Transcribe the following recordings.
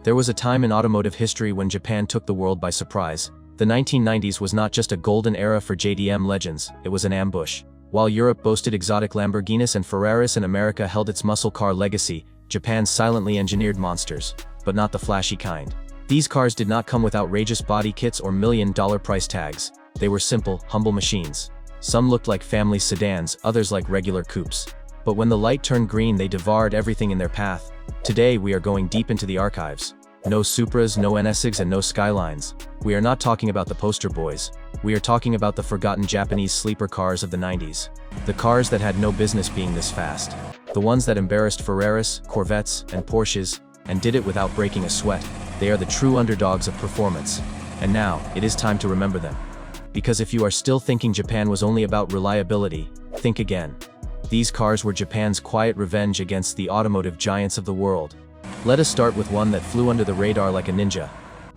There was a time in automotive history when Japan took the world by surprise. The 1990s was not just a golden era for JDM legends, it was an ambush. While Europe boasted exotic Lamborghinis and Ferraris and America held its muscle car legacy, Japan silently engineered monsters. But not the flashy kind. These cars did not come with outrageous body kits or million-dollar price tags. They were simple, humble machines. Some looked like family sedans, others like regular coupes. But when the light turned green, they devoured everything in their path. Today we are going deep into the archives. No Supras, no NSX and no Skylines. We are not talking about the poster boys. We are talking about the forgotten Japanese sleeper cars of the 90s. The cars that had no business being this fast. The ones that embarrassed Ferraris, Corvettes, and Porsches, and did it without breaking a sweat. They are the true underdogs of performance. And now, it is time to remember them. Because if you are still thinking Japan was only about reliability, think again. These cars were Japan's quiet revenge against the automotive giants of the world. Let us start with one that flew under the radar like a ninja.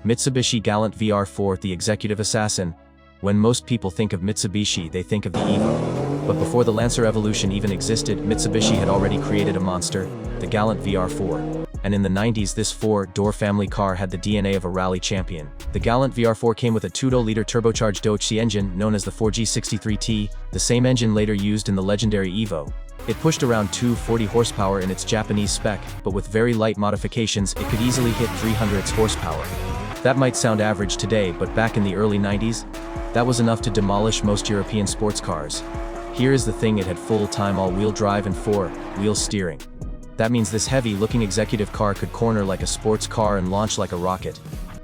Mitsubishi Gallant VR4, the executive assassin. When most people think of Mitsubishi, they think of the Evo. But before the Lancer Evolution even existed, Mitsubishi had already created a monster, the Gallant VR4. And in the 90s, this four-door family car had the DNA of a rally champion. The Gallant VR4 came with a 2.0-liter turbocharged Doichi engine known as the 4G63T, the same engine later used in the legendary Evo. It pushed around 240 horsepower in its Japanese spec, but with very light modifications, it could easily hit 300 horsepower. That might sound average today, but back in the early 90s, that was enough to demolish most European sports cars. Here is the thing: it had full-time all-wheel drive and four-wheel steering. That means this heavy-looking executive car could corner like a sports car and launch like a rocket.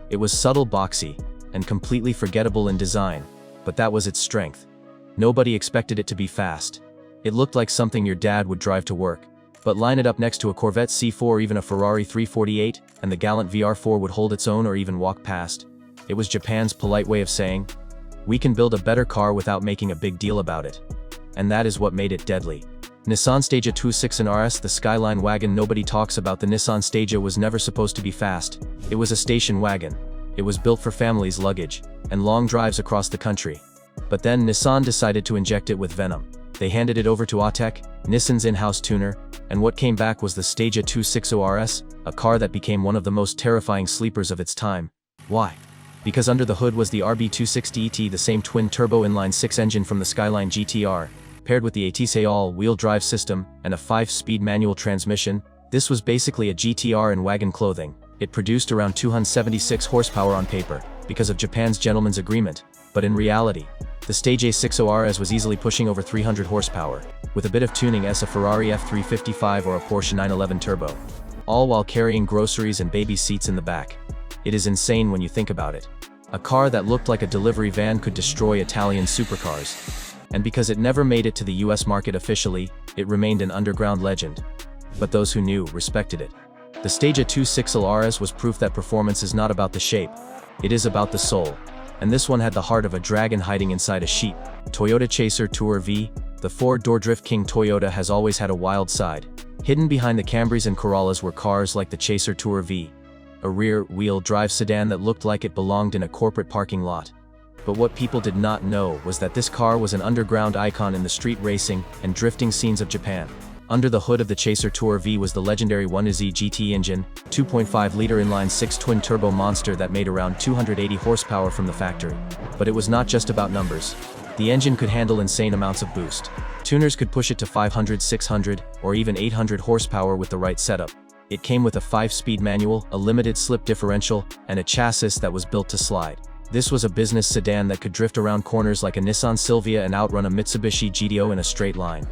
It was subtle, boxy, and completely forgettable in design, but that was its strength. Nobody expected it to be fast. It looked like something your dad would drive to work. But line it up next to a Corvette C4 or even a Ferrari 348, and the Gallant VR4 would hold its own or even walk past. It was Japan's polite way of saying, we can build a better car without making a big deal about it. And that is what made it deadly. Nissan Staga 26 and RS, the Skyline wagon nobody talks about. The Nissan Staga was never supposed to be fast. It was a station wagon. It was built for families' luggage and long drives across the country. But then Nissan decided to inject it with venom. They handed it over to Autech, Nissan's in-house tuner, and what came back was the Staga 260 RS, a car that became one of the most terrifying sleepers of its time. Why? Because under the hood was the RB260ET, the same twin-turbo inline-six engine from the Skyline GTR, paired with the ATC all-wheel drive system and a 5-speed manual transmission. This was basically a GTR in wagon clothing. It produced around 276 horsepower on paper, because of Japan's gentleman's agreement, but in reality, the Staga 60 RS was easily pushing over 300 horsepower, with a bit of tuning as a Ferrari F355 or a Porsche 911 Turbo, all while carrying groceries and baby seats in the back. It is insane when you think about it. A car that looked like a delivery van could destroy Italian supercars. And because it never made it to the US market officially, it remained an underground legend. But those who knew respected it. The Staga 260 RS was proof that performance is not about the shape, it is about the soul. And this one had the heart of a dragon hiding inside a sheep. Toyota Chaser Tour V, the four-door drift king. Toyota has always had a wild side. Hidden behind the Camrys and Corollas were cars like the Chaser Tour V, a rear-wheel drive sedan that looked like it belonged in a corporate parking lot. But what people did not know was that this car was an underground icon in the street racing and drifting scenes of Japan. Under the hood of the Chaser Tour V was the legendary 1Z GT engine, 2.5-liter inline-six twin-turbo monster that made around 280 horsepower from the factory. But it was not just about numbers. The engine could handle insane amounts of boost. Tuners could push it to 500, 600, or even 800 horsepower with the right setup. It came with a 5-speed manual, a limited slip differential, and a chassis that was built to slide. This was a business sedan that could drift around corners like a Nissan Silvia and outrun a Mitsubishi GTO in a straight line.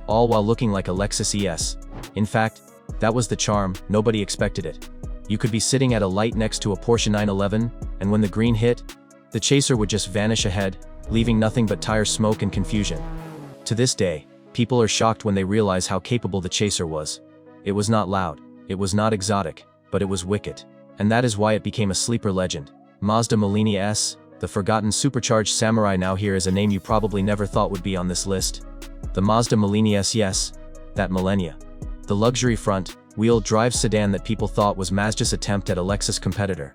All while looking like a Lexus ES. In fact, that was the charm, nobody expected it. You could be sitting at a light next to a Porsche 911, and when the green hit, the Chaser would just vanish ahead, leaving nothing but tire smoke and confusion. To this day, people are shocked when they realize how capable the Chaser was. It was not loud, it was not exotic, but it was wicked. And that is why it became a sleeper legend. Mazda Molini S, the forgotten supercharged samurai. Now here is a name you probably never thought would be on this list. The Mazda Molini S, yes, that millennia. The luxury front-wheel drive sedan that people thought was Mazda's attempt at a Lexus competitor.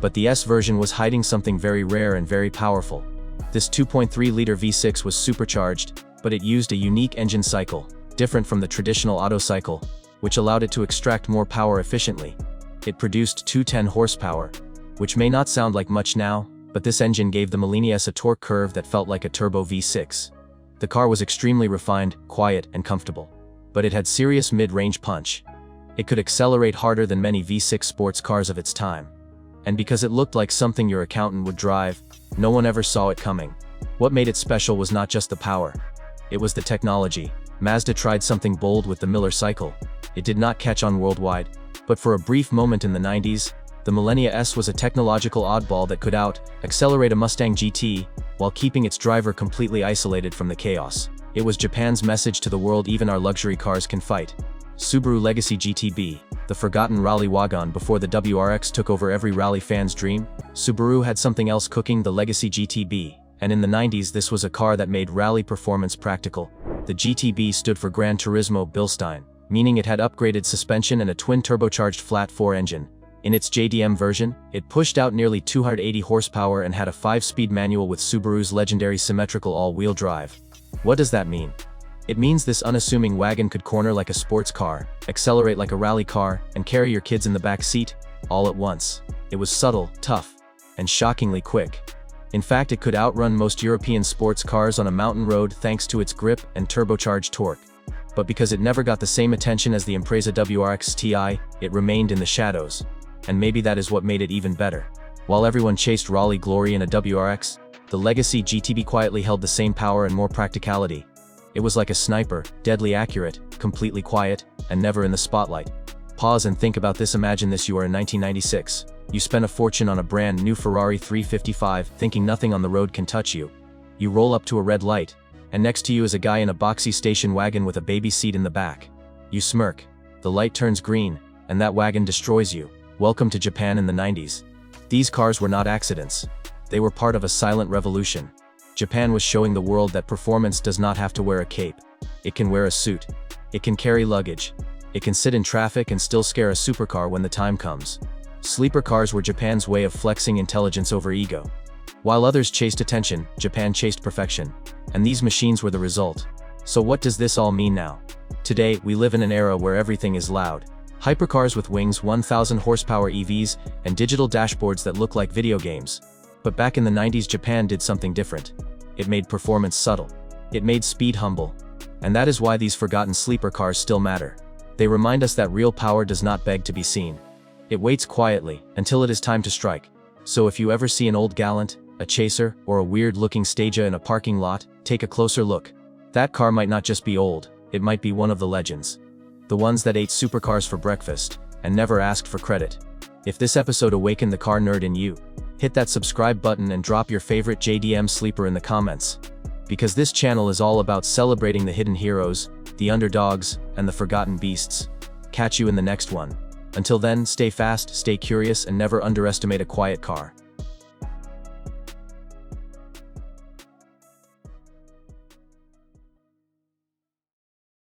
But the S version was hiding something very rare and very powerful. This 2.3-liter V6 was supercharged, but it used a unique engine cycle, different from the traditional Otto cycle, which allowed it to extract more power efficiently. It produced 210 horsepower, which may not sound like much now, but this engine gave the Molini S a torque curve that felt like a turbo V6. The car was extremely refined, quiet, and comfortable. But it had serious mid-range punch. It could accelerate harder than many V6 sports cars of its time. And because it looked like something your accountant would drive, no one ever saw it coming. What made it special was not just the power. It was the technology. Mazda tried something bold with the Miller cycle. It did not catch on worldwide, but for a brief moment in the 90s, the Molini S was a technological oddball that could accelerate a Mustang GT while keeping its driver completely isolated from the chaos. It was Japan's message to the world: even our luxury cars can fight. Subaru Legacy GTB, the forgotten rally wagon before the WRX took over every rally fan's dream. Subaru had something else cooking: the Legacy GTB. And in the 90s, this was a car that made rally performance practical. The GTB stood for Gran Turismo Bilstein, meaning it had upgraded suspension and a twin turbocharged flat-4 engine. In its JDM version, it pushed out nearly 280 horsepower and had a 5-speed manual with Subaru's legendary symmetrical all-wheel drive. What does that mean? It means this unassuming wagon could corner like a sports car, accelerate like a rally car, and carry your kids in the back seat, all at once. It was subtle, tough, and shockingly quick. In fact, it could outrun most European sports cars on a mountain road thanks to its grip and turbocharged torque. But because it never got the same attention as the Impreza WRX Ti, it remained in the shadows. And maybe that is what made it even better. While everyone chased rally glory in a WRX, the Legacy GTB quietly held the same power and more practicality. It was like a sniper, deadly accurate, completely quiet, and never in the spotlight. Pause and think about this. Imagine this: you are in 1996. You spent a fortune on a brand new Ferrari 355, thinking nothing on the road can touch you. You roll up to a red light, and next to you is a guy in a boxy station wagon with a baby seat in the back. You smirk. The light turns green, and that wagon destroys you. Welcome to Japan in the 90s. These cars were not accidents. They were part of a silent revolution. Japan was showing the world that performance does not have to wear a cape. It can wear a suit. It can carry luggage. It can sit in traffic and still scare a supercar when the time comes. Sleeper cars were Japan's way of flexing intelligence over ego. While others chased attention, Japan chased perfection. And these machines were the result. So what does this all mean now? Today, we live in an era where everything is loud. Hypercars with wings, 1,000 horsepower EVs, and digital dashboards that look like video games. But back in the 90s, Japan did something different. It made performance subtle. It made speed humble. And that is why these forgotten sleeper cars still matter. They remind us that real power does not beg to be seen. It waits quietly until it is time to strike. So if you ever see an old Gallant, a Chaser, or a weird-looking Staga in a parking lot, take a closer look. That car might not just be old, it might be one of the legends. The ones that ate supercars for breakfast and never asked for credit. If this episode awakened the car nerd in you, hit that subscribe button and drop your favorite JDM sleeper in the comments. Because this channel is all about celebrating the hidden heroes, the underdogs, and the forgotten beasts. Catch you in the next one. Until then, stay fast, stay curious, and never underestimate a quiet car.